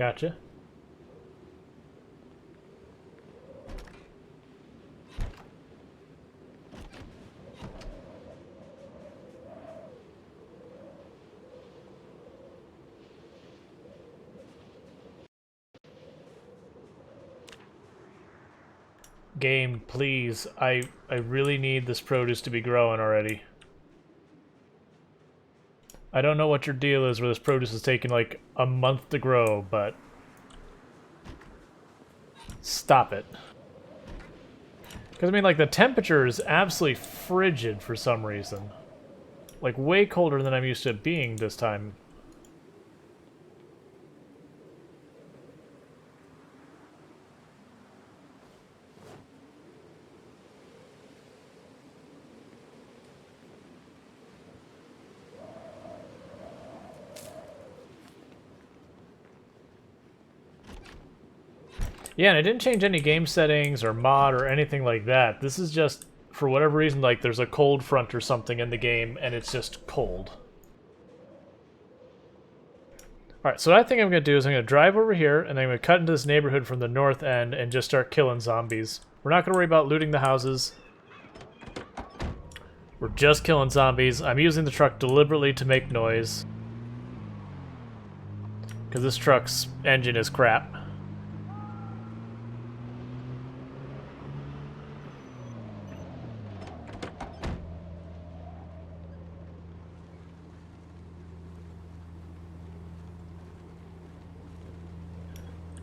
Gotcha. Game, please. I really need this produce to be growing already. I don't know what your deal is where this produce is taking like a month to grow, but stop it. Because I mean, like, the temperature is absolutely frigid for some reason. Like, way colder than I'm used to it being this time. Yeah, and I didn't change any game settings or mod or anything like that. This is just, for whatever reason, like there's a cold front or something in the game, and it's just cold. Alright, so what I think I'm going to do is I'm going to drive over here, and then I'm going to cut into this neighborhood from the north end and just start killing zombies. We're not going to worry about looting the houses. We're just killing zombies. I'm using the truck deliberately to make noise. Because this truck's engine is crap.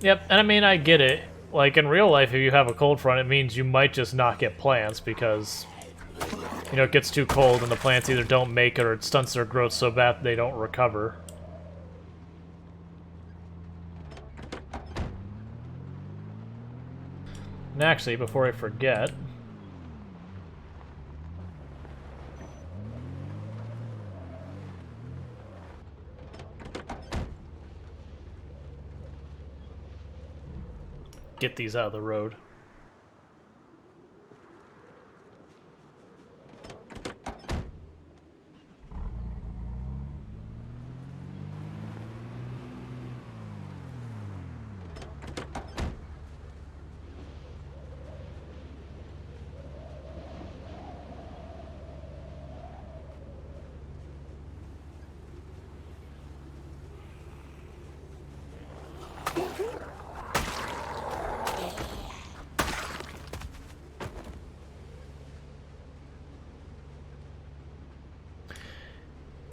Yep, and I mean, I get it. Like, in real life, if you have a cold front, it means you might just not get plants because, you know, it gets too cold and the plants either don't make it or it stunts their growth so bad they don't recover. And actually, before I forget... get these out of the road.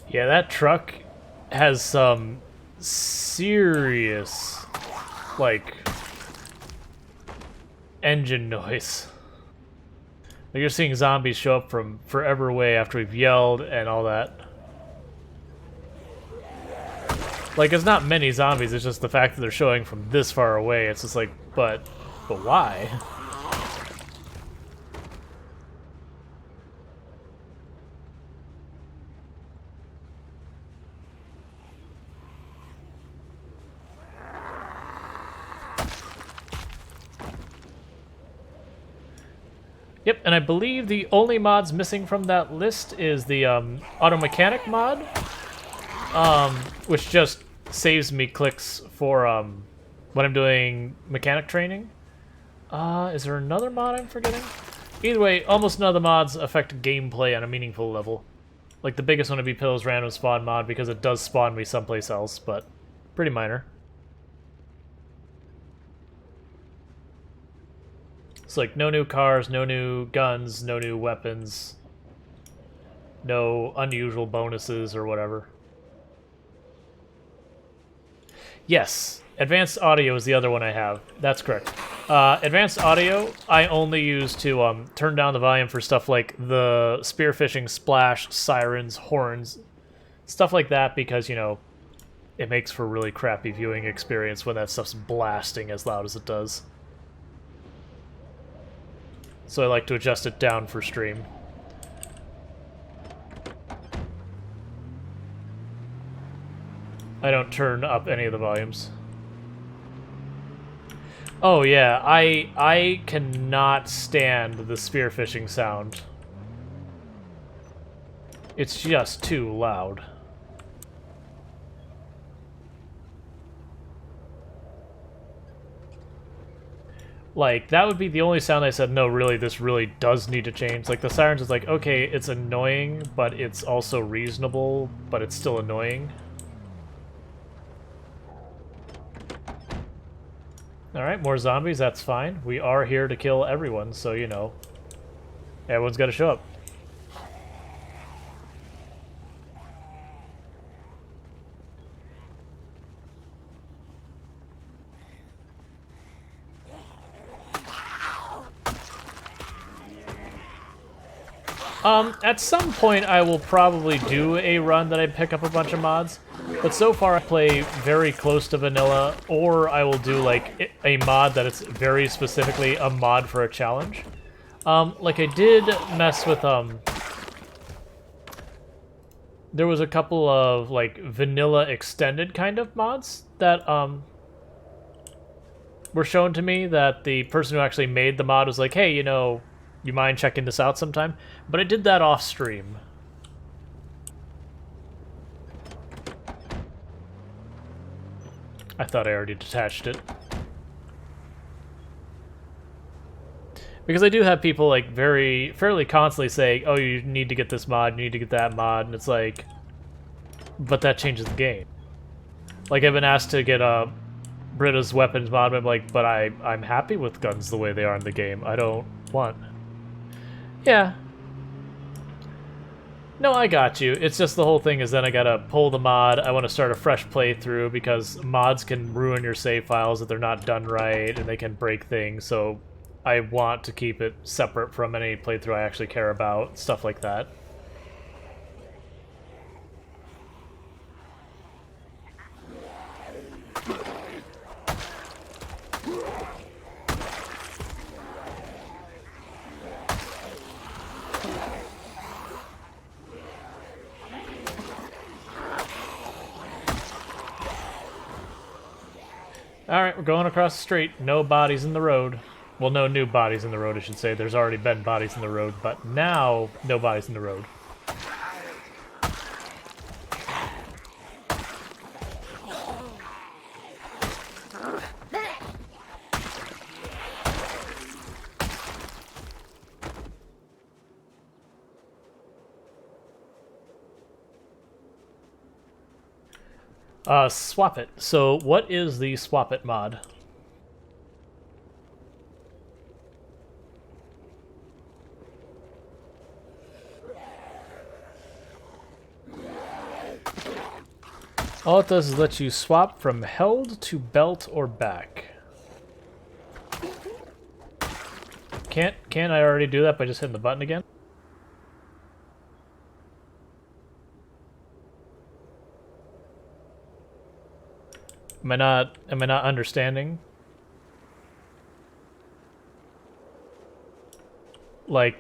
Yeah, that truck has some serious, like, engine noise. Like, you're seeing zombies show up from forever away after we've yelled and all that. Like, it's not many zombies, it's just the fact that they're showing from this far away. It's just like, but why? Yep, and I believe the only mods missing from that list is the auto mechanic mod, which just saves me clicks for when I'm doing mechanic training. Is there another mod I'm forgetting? Either way, almost none of the mods affect gameplay on a meaningful level. Like, the biggest one would be Pillow's random spawn mod because it does spawn me someplace else, but pretty minor. It's like no new cars, no new guns, no new weapons, no unusual bonuses or whatever. Yes, advanced audio is the other one I have. That's correct. Advanced audio I only use to turn down the volume for stuff like the spearfishing splash, sirens, horns, stuff like that because, you know, it makes for a really crappy viewing experience when that stuff's blasting as loud as it does. So I like to adjust it down for stream. I don't turn up any of the volumes. Oh yeah, I cannot stand the spearfishing sound. It's just too loud. Like, that would be the only sound I said, no, really, this really does need to change. Like, the sirens is like, okay, it's annoying, but it's also reasonable, but it's still annoying. Alright, more zombies, that's fine. We are here to kill everyone, so, you know, everyone's got to show up. At some point I will probably do a run that I pick up a bunch of mods, but so far I play very close to vanilla, or I will do, like, a mod that it's very specifically a mod for a challenge. Like I did mess with, there was a couple of, like, vanilla extended kind of mods that, were shown to me that the person who actually made the mod was like, hey, you know, you mind checking this out sometime? But I did that off stream. I thought I already detached it. Because I do have people, like, fairly constantly saying, oh, you need to get this mod, you need to get that mod, and it's like, but that changes the game. Like, I've been asked to get a Britta's weapons mod, but I'm like, but I'm happy with guns the way they are in the game. I don't want... Yeah. No, I got you. It's just the whole thing is then I gotta pull the mod, I want to start a fresh playthrough, because mods can ruin your save files if they're not done right, and they can break things, so I want to keep it separate from any playthrough I actually care about, stuff like that. Alright, we're going across the street. No bodies in the road. Well, no new bodies in the road, I should say. There's already been bodies in the road, but now, no bodies in the road. Swap it. So, what is the swap it mod? All it does is let you swap from held to belt or back. Can't I already do that by just hitting the button again? Am I not understanding? Like,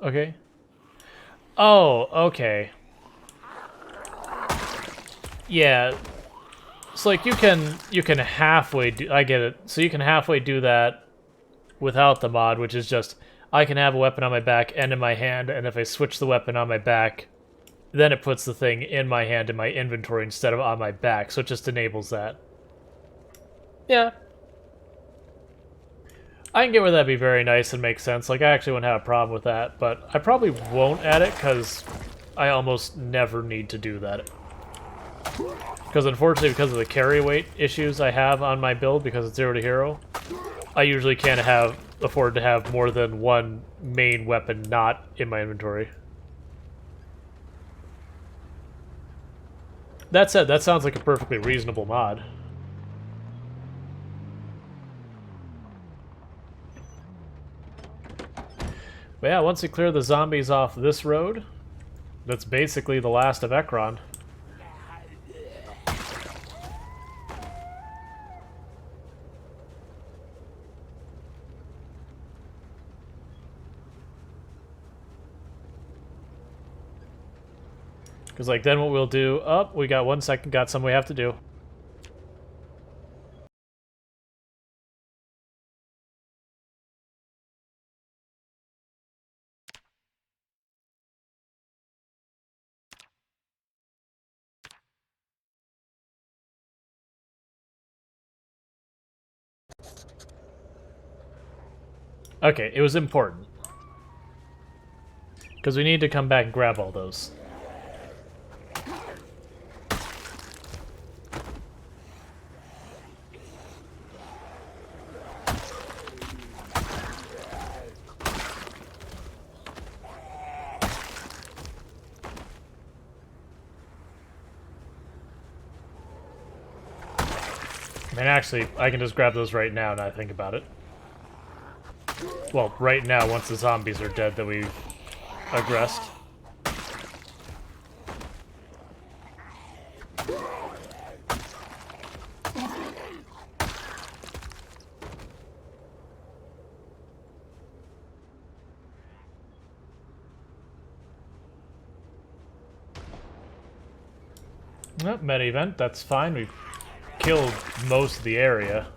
okay. Oh, okay. Yeah. It's like you can halfway do, I get it. So you can halfway do that without the mod, which is just I can have a weapon on my back and in my hand, and if I switch the weapon on my back, then it puts the thing in my hand in my inventory instead of on my back, so it just enables that. Yeah. I can get where that'd be very nice and make sense. Like, I actually wouldn't have a problem with that, but I probably won't add it because I almost never need to do that. Because unfortunately, because of the carry weight issues I have on my build, because it's 0 to hero, I usually can't afford to have more than one main weapon not in my inventory. That said, that sounds like a perfectly reasonable mod. But yeah, once we clear the zombies off this road, that's basically the last of Ekron. Because, like, then what we'll do... Oh, we got 1 second, got something we have to do. Okay, it was important. Because we need to come back and grab all those. I mean, actually, I can just grab those right now, now I think about it. Well, right now, once the zombies are dead that we've aggressed. Yep, meta event, that's fine. We've killed most of the area.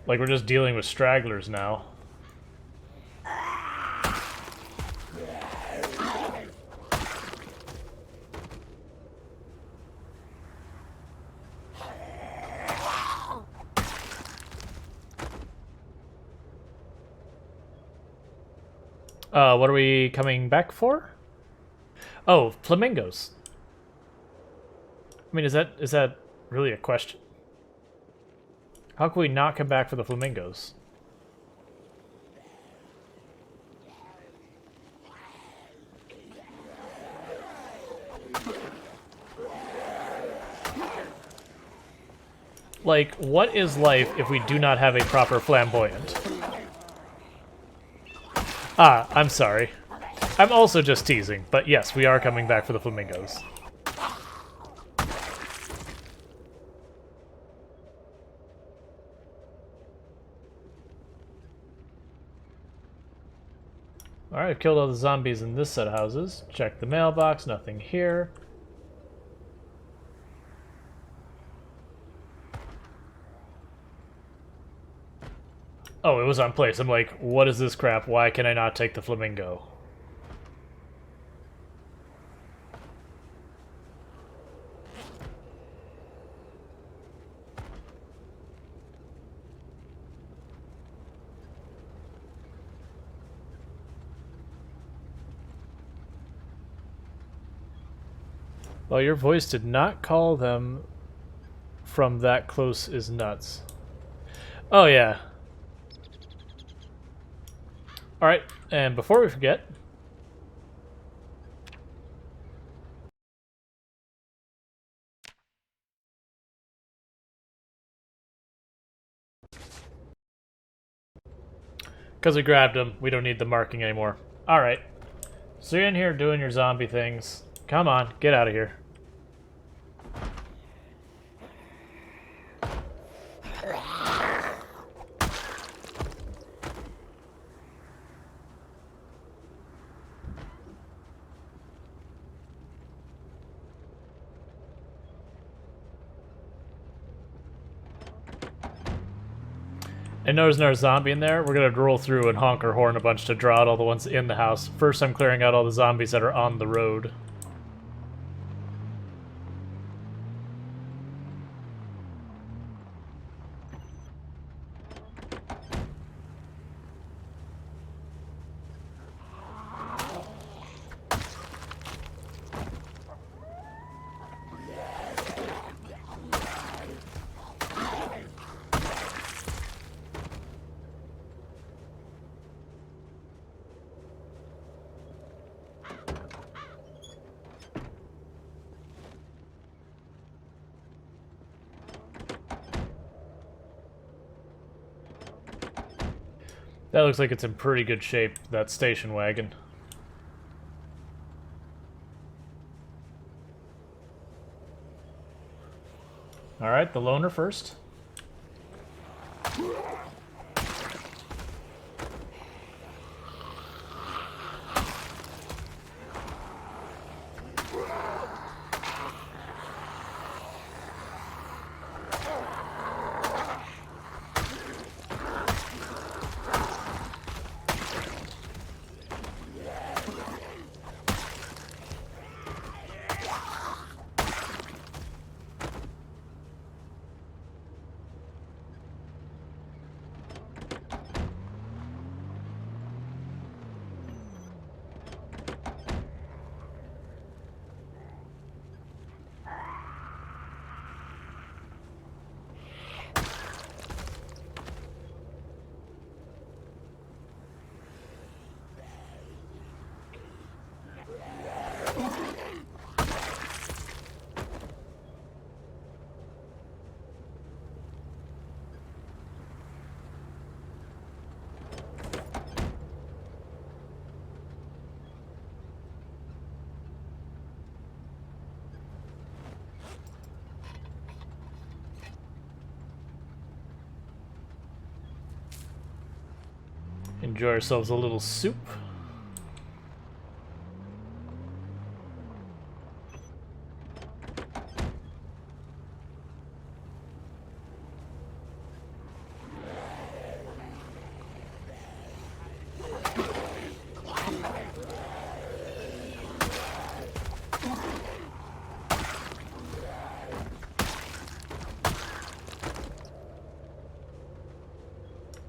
Like, we're just dealing with stragglers now. What are we coming back for? Oh, flamingos. I mean, is that really a question? How can we not come back for the flamingos? Like, what is life if we do not have a proper flamboyant? Ah, I'm sorry. I'm also just teasing, but yes, we are coming back for the flamingos. Alright, I've killed all the zombies in this set of houses. Check the mailbox, nothing here. Oh, it was on place. I'm like, what is this crap? Why can I not take the flamingo? Well, your voice did not call them from that close is nuts. Oh, yeah. Alright, and before we forget... Because we grabbed him, we don't need the marking anymore. Alright. So you're in here doing your zombie things. Come on, get out of here. And notice there's a zombie in there. We're gonna roll through and honk our horn a bunch to draw out all the ones in the house. First, I'm clearing out all the zombies that are on the road. That looks like it's in pretty good shape, that station wagon. Alright, the loner first. Enjoy ourselves a little soup.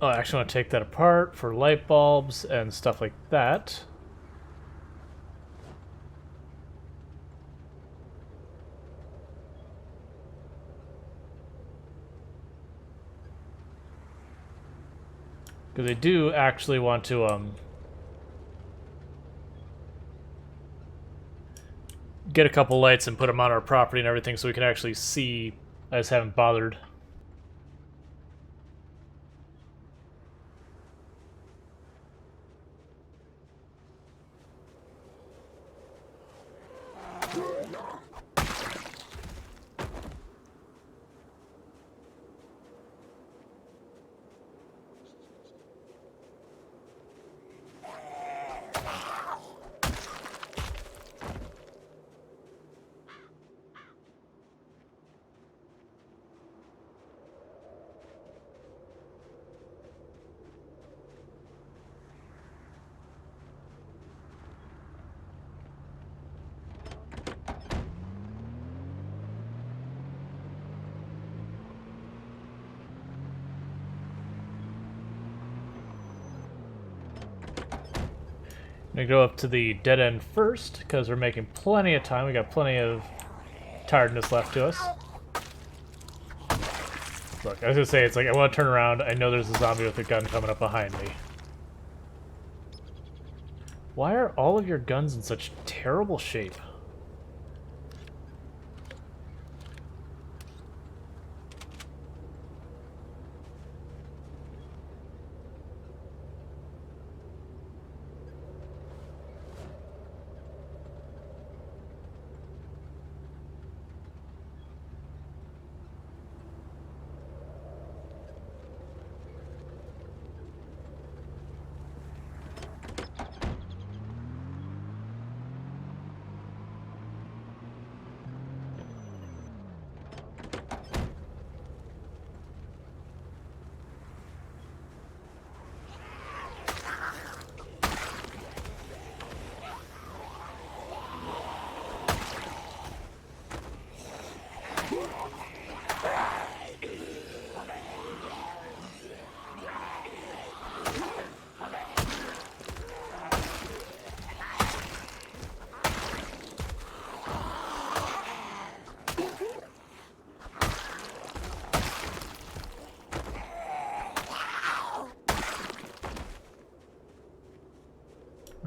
Oh, I actually want to take that apart for light bulbs and stuff like that. Because I do actually want to get a couple lights and put them on our property and everything so we can actually see. I just haven't bothered. I'm gonna go up to the dead end first, because we're making plenty of time. We got plenty of tiredness left to us. Look, I was gonna say, it's like I want to turn around. I know there's a zombie with a gun coming up behind me. Why are all of your guns in such terrible shape?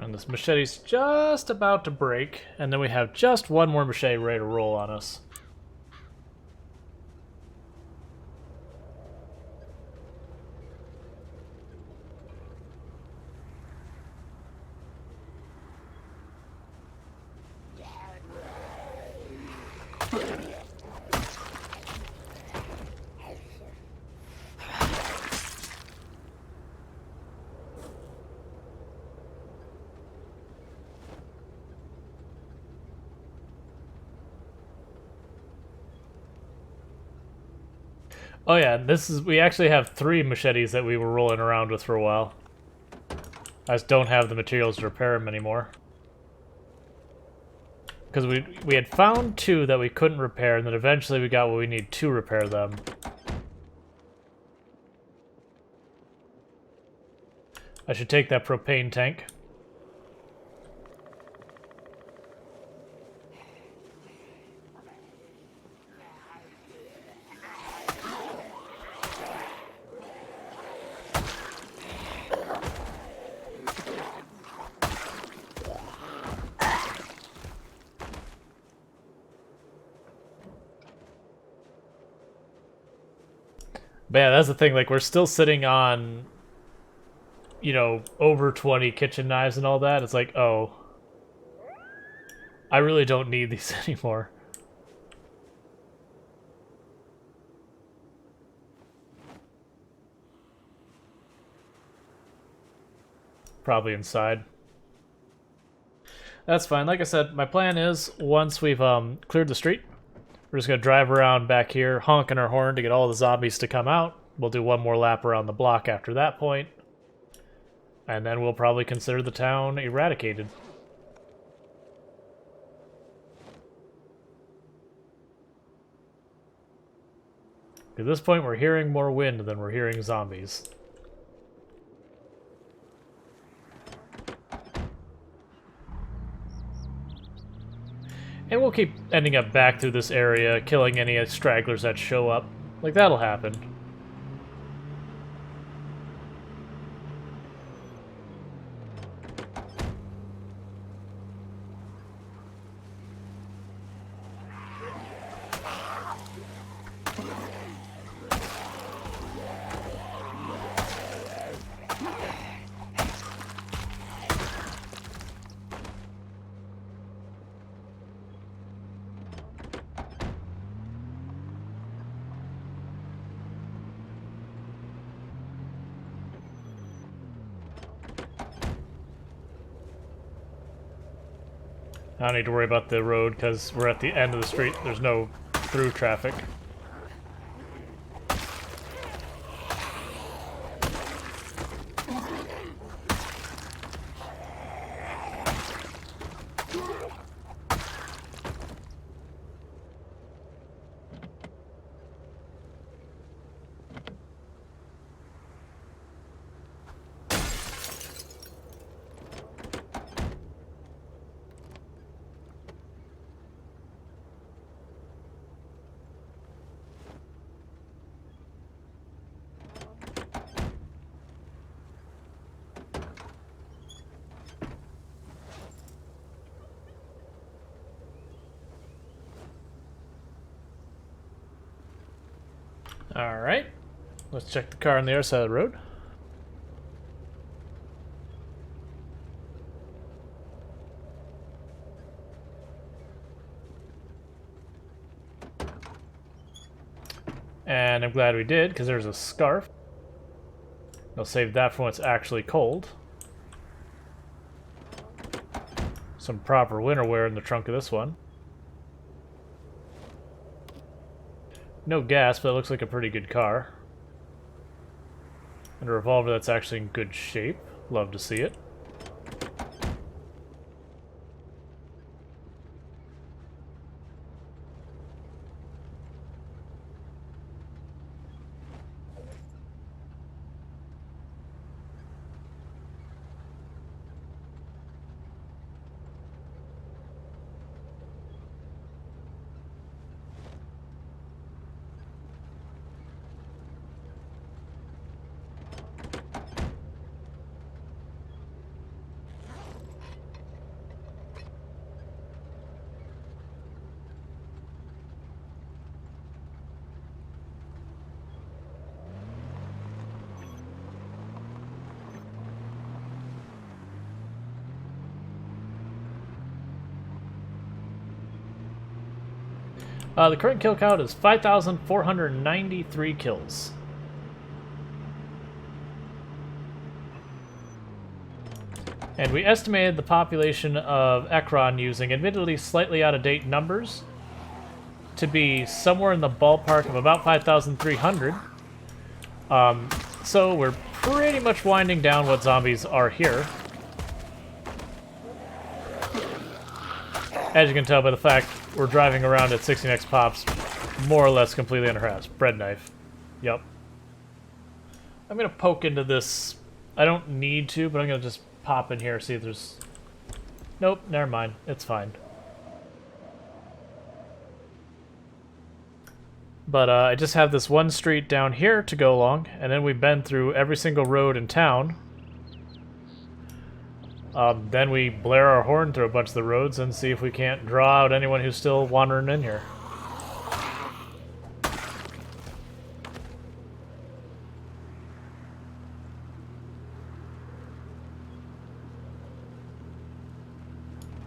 And this machete's just about to break, and then we have just one more machete ready to roll on us. Oh yeah, we actually have 3 machetes that we were rolling around with for a while. I just don't have the materials to repair them anymore. Because we had found 2 that we couldn't repair, and then eventually we got what we need to repair them. I should take that propane tank. But yeah, that's the thing, like, we're still sitting on, you know, over 20 kitchen knives and all that. It's like, oh, I really don't need these anymore. Probably inside. That's fine. Like I said, my plan is, once we've cleared the street, we're just going to drive around back here, honking our horn to get all the zombies to come out. We'll do one more lap around the block after that point. And then we'll probably consider the town eradicated. At this point, we're hearing more wind than we're hearing zombies. And we'll keep ending up back through this area, killing any stragglers that show up. Like, that'll happen. I don't need to worry about the road because we're at the end of the street. There's no through traffic. Alright, let's check the car on the other side of the road. And I'm glad we did, because there's a scarf. I'll save that for when it's actually cold. Some proper winter wear in the trunk of this one. No gas, but it looks like a pretty good car. And a revolver that's actually in good shape. Love to see it. The current kill count is 5,493 kills. And we estimated the population of Ekron using admittedly slightly out-of-date numbers to be somewhere in the ballpark of about 5,300. So we're pretty much winding down what zombies are here. As you can tell by the fact we're driving around at 16x pops, more or less completely unharassed. Bread knife. Yep. I'm going to poke into this. I don't need to, but I'm going to just pop in here, see if there's... Nope, never mind. It's fine. But I just have this one street down here to go along, and then we've been through every single road in town. Then we blare our horn through a bunch of the roads and see if we can't draw out anyone who's still wandering in here.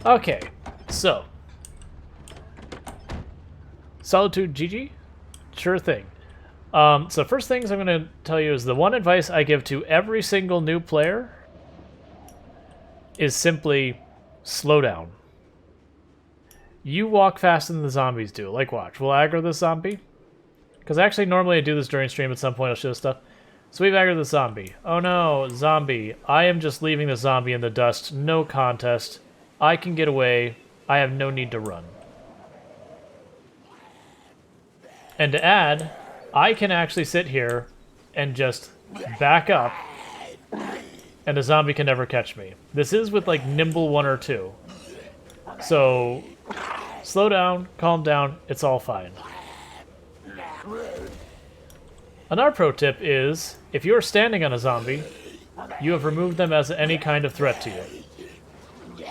Okay, so Solitude GG? Sure thing. So first things I'm going to tell you is the one advice I give to every single new player is simply slow down. You walk faster than the zombies do. Like, watch. We'll aggro this zombie. Because actually, normally I do this during stream at some point. I'll show stuff. So we've aggroed the zombie. Oh no, zombie. I am just leaving the zombie in the dust. No contest. I can get away. I have no need to run. And to add, I can actually sit here and just back up, and the zombie can never catch me. This is with like nimble 1 or 2. So slow down, calm down, it's all fine. Another pro tip is, if you're standing on a zombie, you have removed them as any kind of threat to you.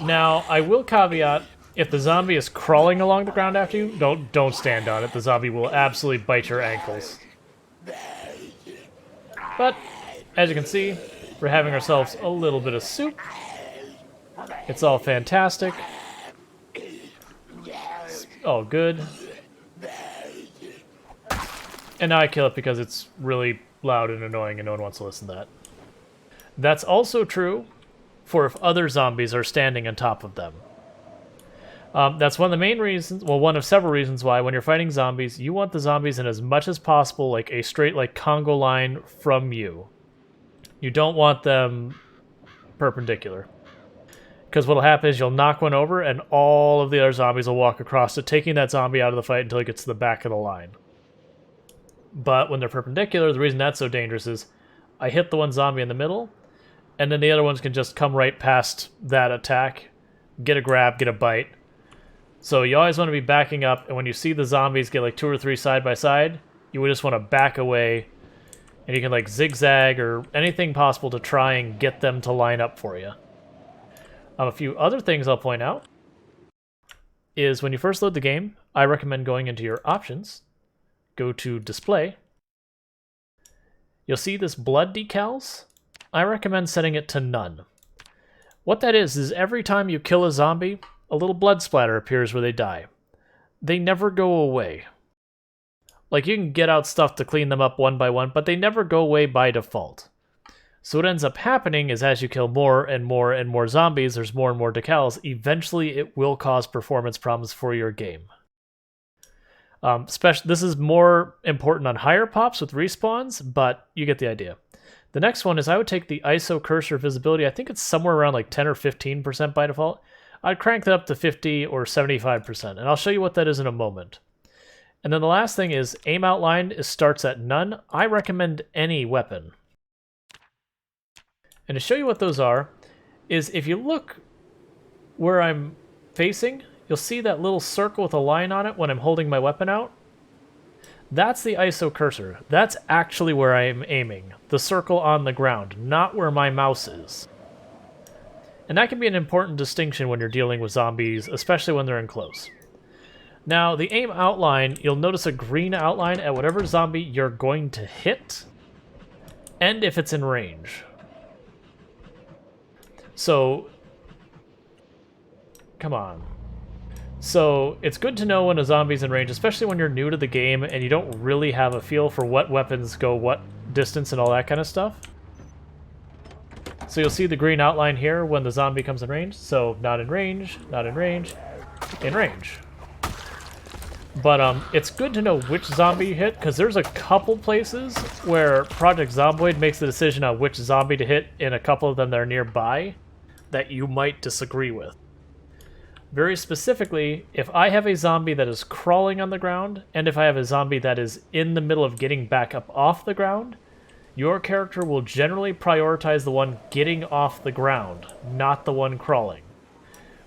Now, I will caveat, if the zombie is crawling along the ground after you, don't stand on it. The zombie will absolutely bite your ankles. But, as you can see, we're having ourselves a little bit of soup. It's all fantastic. It's all good. And now I kill it because it's really loud and annoying and no one wants to listen to that. That's also true for if other zombies are standing on top of them. That's one of the main reasons, well, one of several reasons why when you're fighting zombies, you want the zombies in as much as possible like a straight like Congo line from you. You don't want them perpendicular. Because what'll happen is you'll knock one over and all of the other zombies will walk across it, taking that zombie out of the fight until it gets to the back of the line. But when they're perpendicular, the reason that's so dangerous is I hit the one zombie in the middle, and then the other ones can just come right past that attack, get a grab, get a bite. So you always want to be backing up, and when you see the zombies get like 2 or 3 side by side, you would just want to back away, and you can like zigzag or anything possible to try and get them to line up for you. A few other things I'll point out is when you first load the game, I recommend going into your options, go to display. You'll see this blood decals. I recommend setting it to none. What that is every time you kill a zombie, a little blood splatter appears where they die. They never go away. Like, you can get out stuff to clean them up one by one, but they never go away by default. So what ends up happening is as you kill more and more and more zombies, there's more and more decals. Eventually, it will cause performance problems for your game. This is more important on higher pops with respawns, but you get the idea. The next one is I would take the ISO cursor visibility. I think it's somewhere around like 10 or 15% by default. I'd crank that up to 50 or 75%, and I'll show you what that is in a moment. And then the last thing is aim outline starts at none. I recommend any weapon. And to show you what those are, is if you look where I'm facing, you'll see that little circle with a line on it when I'm holding my weapon out. That's the ISO cursor. That's actually where I'm aiming. The circle on the ground, not where my mouse is. And that can be an important distinction when you're dealing with zombies, especially when they're in close. Now, the aim outline, you'll notice a green outline at whatever zombie you're going to hit, and if it's in range. So, come on. So, it's good to know when a zombie's in range, especially when you're new to the game and you don't really have a feel for what weapons go what distance and all that kind of stuff. So you'll see the green outline here when the zombie comes in range. So, not in range, not in range, in range. But it's good to know which zombie you hit, because there's a couple places where Project Zomboid makes the decision on which zombie to hit in a couple of them that are nearby that you might disagree with. Very specifically, if I have a zombie that is crawling on the ground, and if I have a zombie that is in the middle of getting back up off the ground, your character will generally prioritize the one getting off the ground, not the one crawling,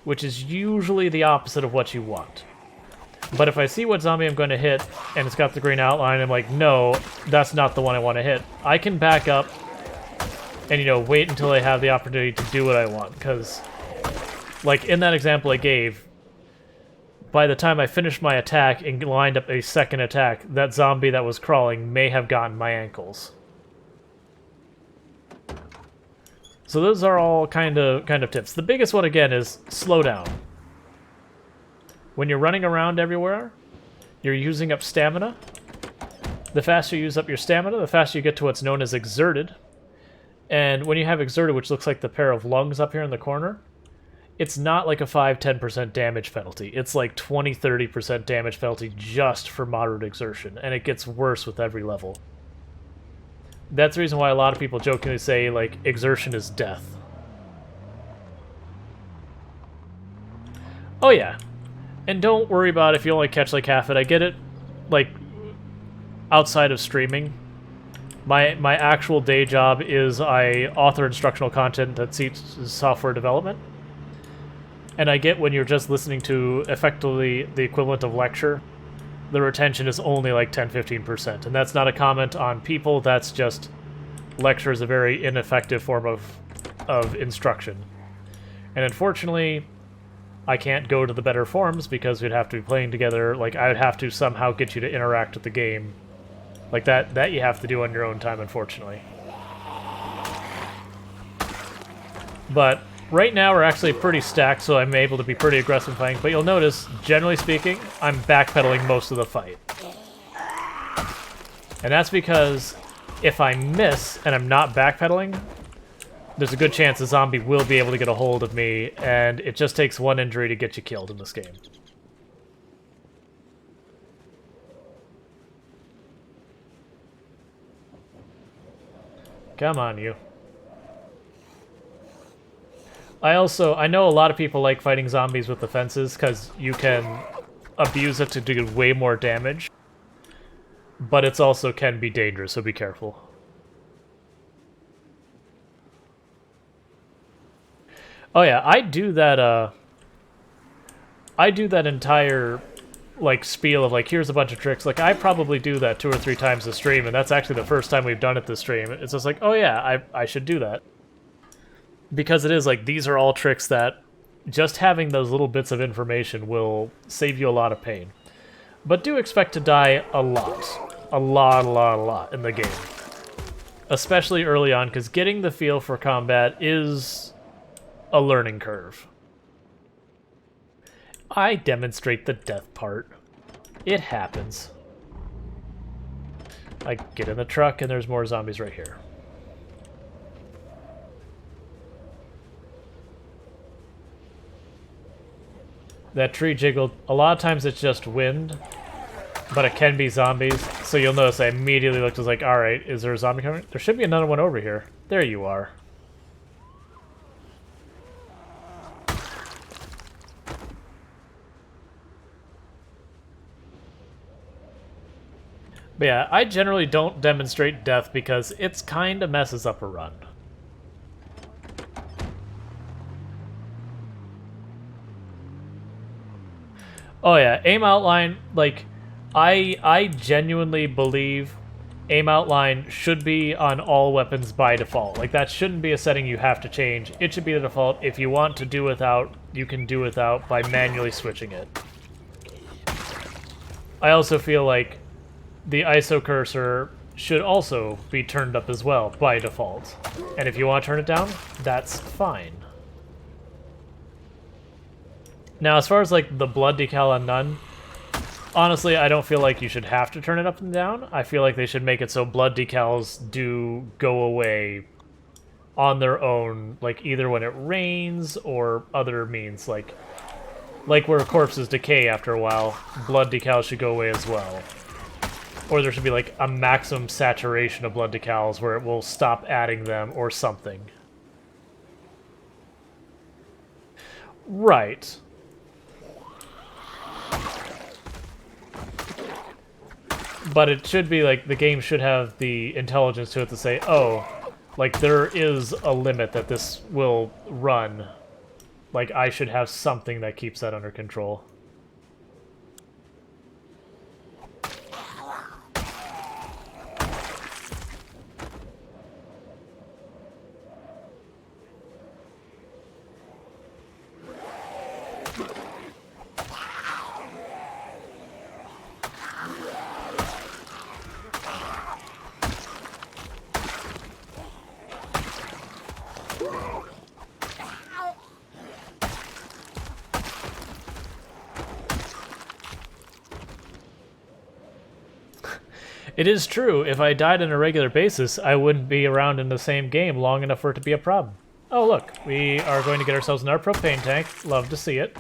which is usually the opposite of what you want. But if I see what zombie I'm going to hit, and it's got the green outline, I'm like, no, that's not the one I want to hit. I can back up and, you know, wait until I have the opportunity to do what I want, because, like, in that example I gave, by the time I finished my attack and lined up a second attack, that zombie that was crawling may have gotten my ankles. So those are all kind of tips. The biggest one, again, is slow down. When you're running around everywhere, you're using up stamina. The faster you use up your stamina, the faster you get to what's known as exerted. And when you have exerted, which looks like the pair of lungs up here in the corner, it's not like a 5-10% damage penalty. It's like 20-30% damage penalty just for moderate exertion, and it gets worse with every level. That's the reason why a lot of people jokingly say, like, exertion is death. Oh yeah, and don't worry about if you only catch like half it. I get it, like, outside of streaming. My actual day job is I author instructional content that teaches software development. And I get when you're just listening to effectively the equivalent of lecture, the retention is only like 10-15%. And that's not a comment on people, that's just lecture is a very ineffective form of instruction. And unfortunately, I can't go to the better forms because we'd have to be playing together. Like, I would have to somehow get you to interact with the game. Like, that you have to do on your own time, unfortunately. But right now we're actually pretty stacked, so I'm able to be pretty aggressive fighting. But you'll notice, generally speaking, I'm backpedaling most of the fight. And that's because if I miss and I'm not backpedaling, there's a good chance a zombie will be able to get a hold of me, and it just takes one injury to get you killed in this game. Come on, you. I know a lot of people like fighting zombies with the fences because you can abuse it to do way more damage, but it also can be dangerous, so be careful. Oh yeah, I do that entire, like, spiel of, like, here's a bunch of tricks. Like, I probably do that 2 or 3 times a stream, and that's actually the first time we've done it this stream. It's just like, oh yeah, I should do that. Because it is, like, these are all tricks that just having those little bits of information will save you a lot of pain. But do expect to die a lot. A lot in the game. Especially early on, because getting the feel for combat is a learning curve. I demonstrate the death part. It happens. I get in the truck and there's more zombies right here. That tree jiggled. A lot of times it's just wind, but it can be zombies. So you'll notice I immediately looked and was like, alright, is there a zombie coming? There should be another one over here. There you are. But yeah, I generally don't demonstrate death because it's kind of messes up a run. Oh yeah, aim outline, like, I genuinely believe aim outline should be on all weapons by default. Like, that shouldn't be a setting you have to change. It should be the default. If you want to do without, you can do without by manually switching it. I also feel like the ISO cursor should also be turned up as well by default. And if you want to turn it down, that's fine. Now, as far as, like, the blood decal on none, honestly, I don't feel like you should have to turn it up and down. I feel like they should make it so blood decals do go away on their own, like, either when it rains or other means, like where corpses decay after a while, blood decals should go away as well. Or there should be, like, a maximum saturation of blood decals where it will stop adding them or something. Right. But it should be, like, the game should have the intelligence to it to say, oh, like, there is a limit that this will run. Like, I should have something that keeps that under control. It is true, if I died on a regular basis, I wouldn't be around in the same game long enough for it to be a problem. Oh look, we are going to get ourselves another propane tank. Love to see it.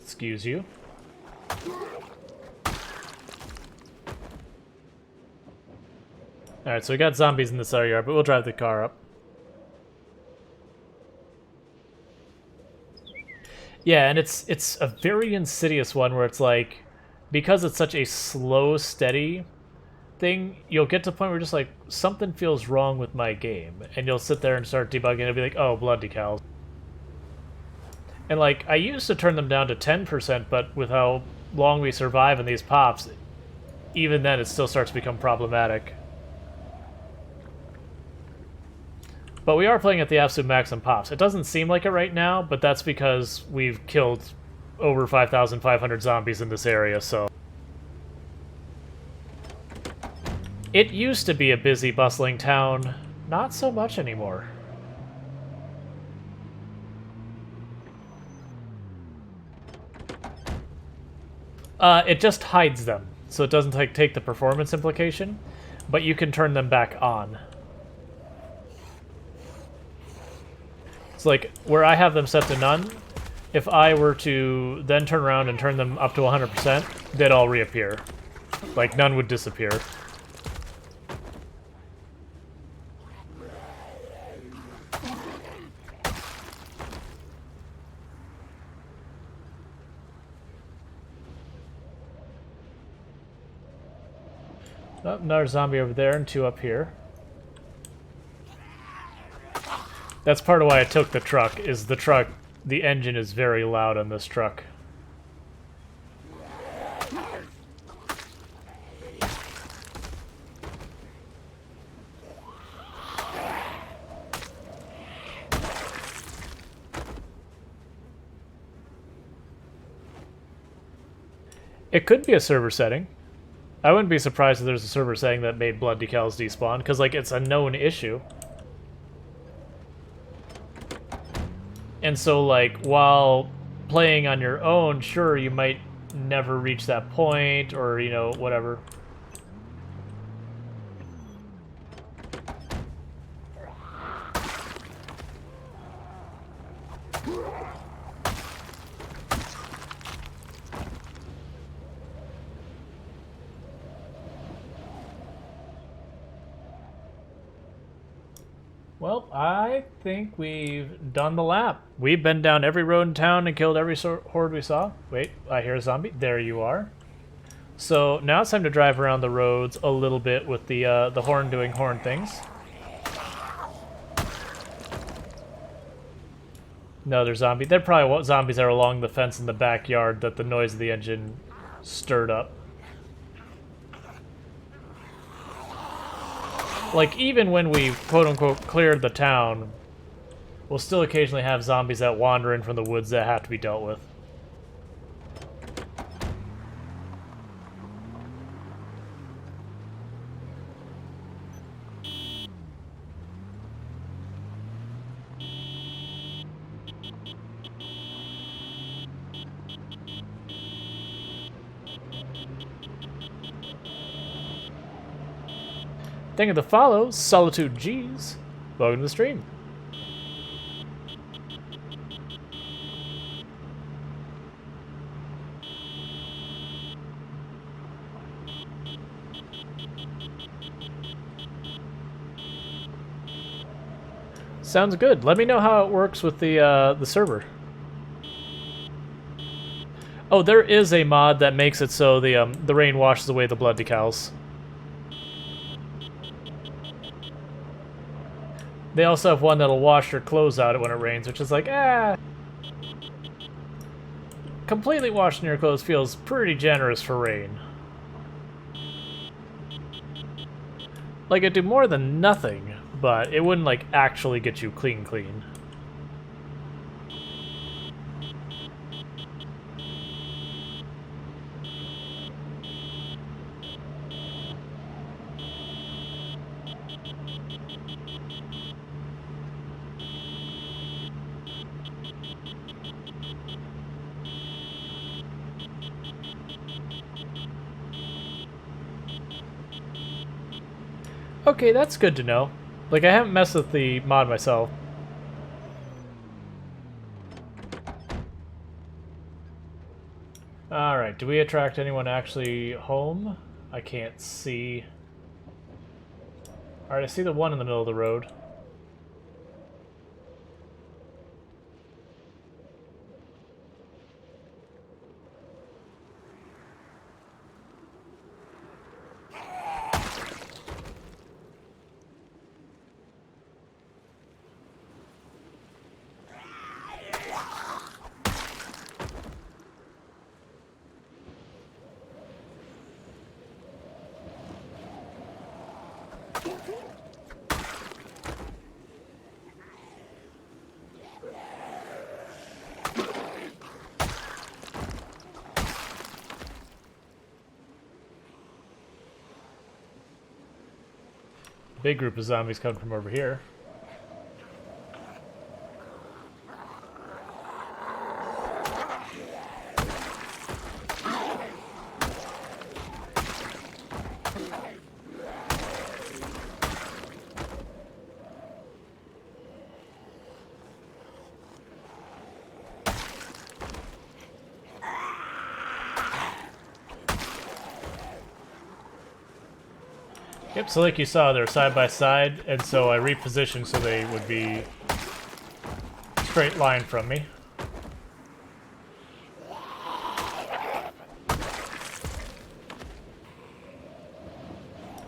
Excuse you. Alright, so we got zombies in this area, but we'll drive the car up. Yeah, and it's a very insidious one where it's like, because it's such a slow, steady thing, you'll get to the point where you're just like, something feels wrong with my game. And you'll sit there and start debugging and be like, oh, blood decals. And like, I used to turn them down to 10%, but with how long we survive in these pops, even then it still starts to become problematic. But we are playing at the absolute maximum pops. It doesn't seem like it right now, but that's because we've killed over 5,500 zombies in this area, so... It used to be a busy, bustling town. Not so much anymore. It just hides them, so it doesn't take the performance implication, but you can turn them back on. It's like, where I have them set to none, if I were to then turn around and turn them up to 100%, they'd all reappear. Like, none would disappear. Oh, another zombie over there and two up here. That's part of why I took the truck, is the engine is very loud on this truck. It could be a server setting. I wouldn't be surprised if there's a server setting that made blood decals despawn, because like it's a known issue. And so, like, while playing on your own, sure, you might never reach that point, or, you know, whatever. Well, I think we've done the lap. We've been down every road in town and killed every horde we saw. Wait, I hear a zombie. There you are. So now it's time to drive around the roads a little bit with the horn doing horn things. Another zombie. They're probably zombies that are along the fence in the backyard that the noise of the engine stirred up. Like, even when we quote-unquote cleared the town, we'll still occasionally have zombies that wander in from the woods that have to be dealt with. Thank you to follow, Solitude G's. Welcome to the stream. Sounds good. Let me know how it works with the server. Oh, there is a mod that makes it so the rain washes away the blood decals. They also have one that'll wash your clothes out when it rains, which is like, completely washing your clothes feels pretty generous for rain. Like, it'd do more than nothing, but it wouldn't, like, actually get you clean. Okay, that's good to know. Like, I haven't messed with the mod myself. Alright, do we attract anyone actually home? I can't see. Alright, I see the one in the middle of the road. Big group of zombies coming from over here. Yep, so like you saw, they're side by side, and so I repositioned so they would be straight line from me.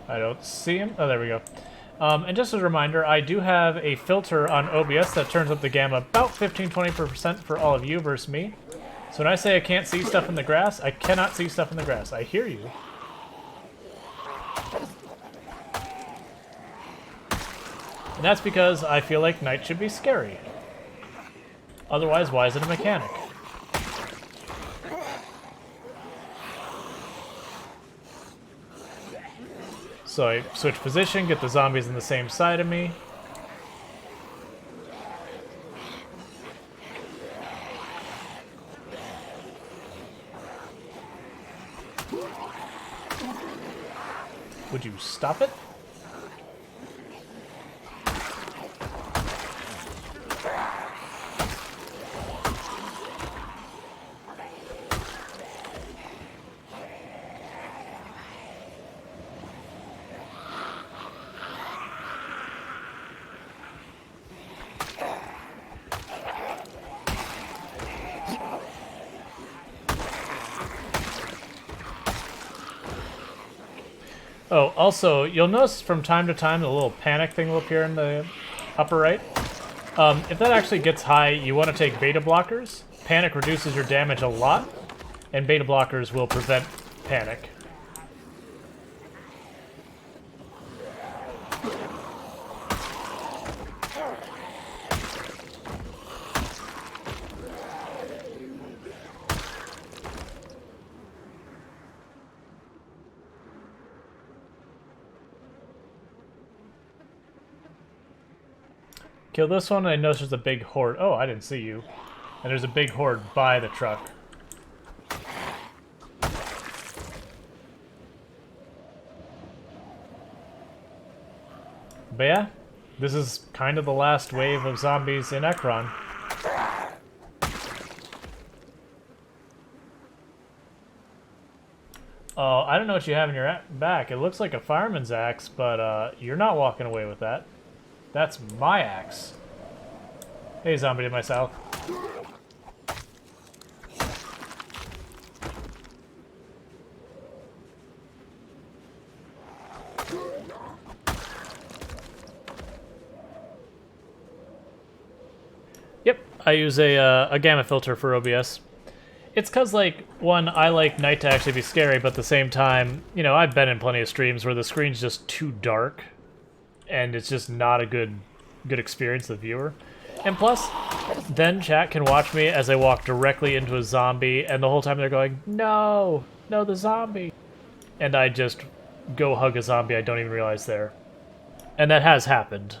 I don't see him. Oh, there we go. And just as a reminder, I do have a filter on OBS that turns up the gamma about 15-20% for all of you versus me. So when I say I can't see stuff in the grass, I cannot see stuff in the grass. I hear you. And that's because I feel like night should be scary. Otherwise, why is it a mechanic? So I switch position, get the zombies on the same side of me. Would you stop it? Oh, also, you'll notice from time to time the little panic thing will appear in the upper right. If that actually gets high, you want to take beta blockers. Panic reduces your damage a lot, and beta blockers will prevent panic. Kill this one, and I notice there's a big horde. Oh, I didn't see you. And there's a big horde by the truck. But yeah, this is kind of the last wave of zombies in Ekron. Oh, I don't know what you have in your back. It looks like a fireman's axe, but you're not walking away with that. That's my axe. Hey, zombie to my south. Yep, I use a gamma filter for OBS. It's because, like, one, I like night to actually be scary, but at the same time, you know, I've been in plenty of streams where the screen's just too dark, and it's just not a good experience to the viewer. And plus, then chat can watch me as I walk directly into a zombie, and the whole time they're going, no, no, the zombie. And I just go hug a zombie I don't even realize there. And that has happened.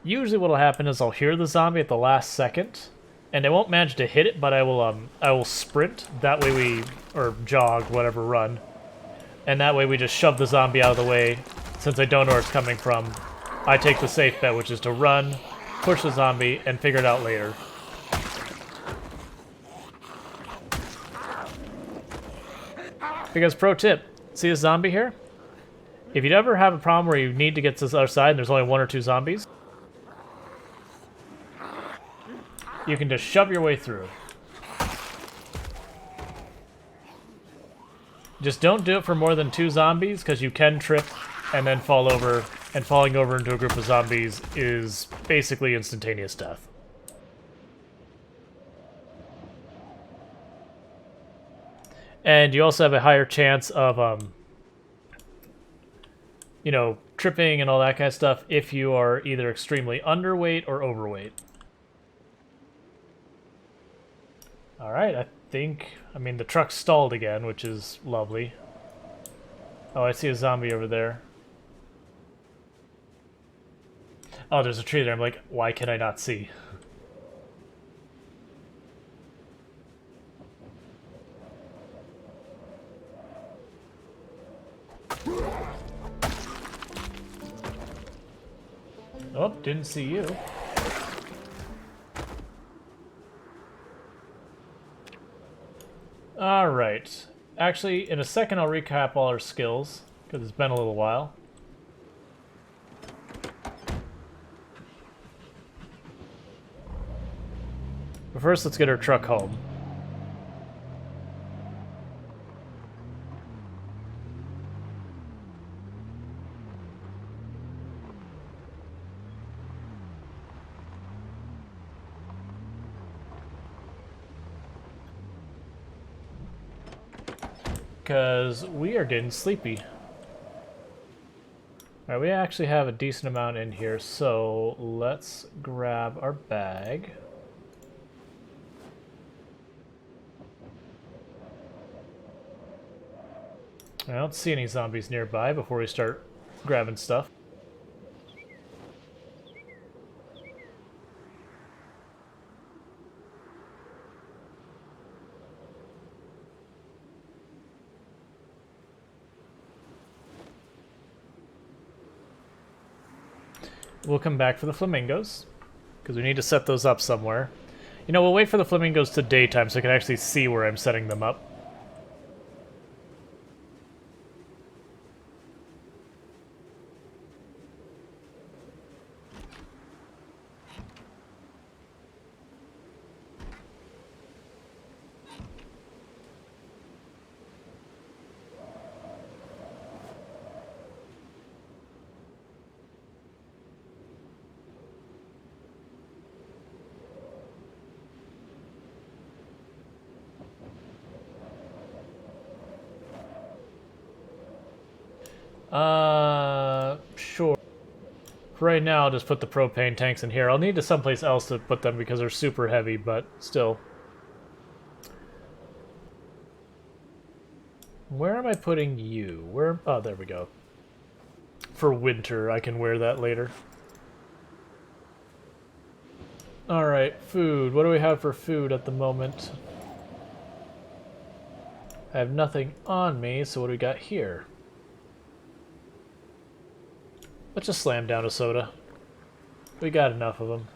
Usually what'll happen is I'll hear the zombie at the last second, And I won't manage to hit it, but I will sprint. That way we, or jog, whatever, run. And that way we just shove the zombie out of the way. Since I don't know where it's coming from, I take the safe bet, which is to run, push the zombie, and figure it out later. Because pro tip, see this zombie here? If you ever have a problem where you need to get to the other side and there's only 1 or 2 zombies, you can just shove your way through. Just don't do it for more than 2 zombies, because you can trip and then fall over, and falling over into a group of zombies is basically instantaneous death. And you also have a higher chance of, you know, tripping and all that kind of stuff if you are either extremely underweight or overweight. Alright, I mean, the truck stalled again, which is lovely. Oh, I see a zombie over there. Oh, there's a tree there. I'm like, why can I not see? Oh, didn't see you. Alright. Actually, in a second I'll recap all our skills, because it's been a little while. But first, let's get our truck home. Because we are getting sleepy. Alright, we actually have a decent amount in here, so let's grab our bag. I don't see any zombies nearby before we start grabbing stuff. We'll come back for the flamingos, because we need to set those up somewhere. You know, we'll wait for the flamingos to daytime so I can actually see where I'm setting them up. Sure. For right now, I'll just put the propane tanks in here. I'll need to someplace else to put them because they're super heavy, but still. Where am I putting you? Where? Oh, there we go. For winter, I can wear that later. Alright, food. What do we have for food at the moment? I have nothing on me, so what do we got here? Let's just slam down a soda. We got enough of them.